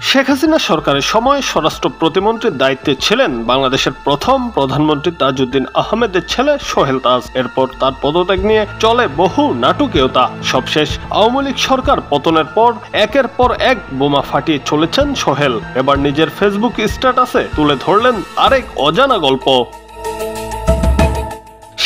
শেখ হাসিনা সরকারের সময় স্বরাষ্ট্র প্রতিমন্ত্রীর দায়িত্বে ছিলেন বাংলাদেশের প্রথম প্রধানমন্ত্রী তাজউদ্দিন আহমেদের ছেলে সোহেল তাজ। এরপর তার পদত্যাগ নিয়ে চলে বহু নাটকীয়তা। সবশেষ আওয়ামী লীগ সরকার পতনের পর একের পর এক বোমা ফাটিয়ে চলেছেন সোহেল। এবার নিজের ফেসবুক স্ট্যাটাসে তুলে ধরলেন আরেক অজানা গল্প।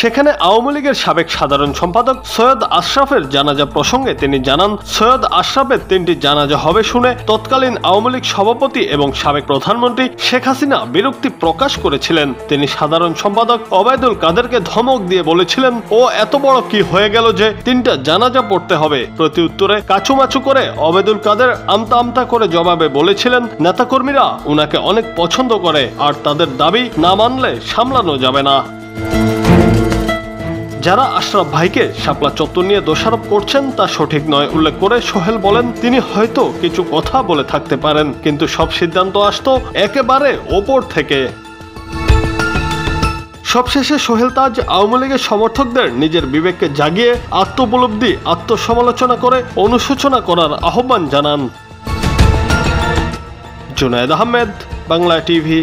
সেখানে আওয়ামী লীগের সাবেক সাধারণ সম্পাদক সৈয়দ আশরাফের জানাজা প্রসঙ্গে তিনি জানান, সৈয়দ আশরাফের 3টি জানাজা হবে শুনে তৎকালীন আওয়ামী লীগ সভাপতি এবং সাবেক প্রধানমন্ত্রী শেখ হাসিনা বিরক্তি প্রকাশ করেছিলেন। তিনি সাধারণ সম্পাদক ওবায়দুল কাদেরকে ধমক দিয়ে বলেছিলেন, ও এত বড় কি হয়ে গেল যে 3টা জানাজা পড়তে হবে। প্রতি উত্তরে কাচুমাচু করে ওবায়দুল কাদের আমতা আমতা করে জবাবে বলেছিলেন, নেতাকর্মীরা উনাকে অনেক পছন্দ করে আর তাদের দাবি না মানলে সামলানো যাবে না। যারা আশরাফ ভাইকে শাপলা চত্বর নিয়ে দোষারোপ করছেন তা সঠিক নয় উল্লেখ করে সোহেল বলেন, তিনি হয়তো কিছু কথা বলে থাকতে পারেন, কিন্তু সব সিদ্ধান্ত আসতো একেবারে ওপর থেকে। সবশেষে সোহেল তাজ আওয়ামী লীগের সমর্থকদের নিজের বিবেককে জাগিয়ে আত্মোপলব্ধি, আত্মসমালোচনা করে অনুশোচনা করার আহ্বান জানান। জুনায়েদ আহমেদ, বাংলা টিভি।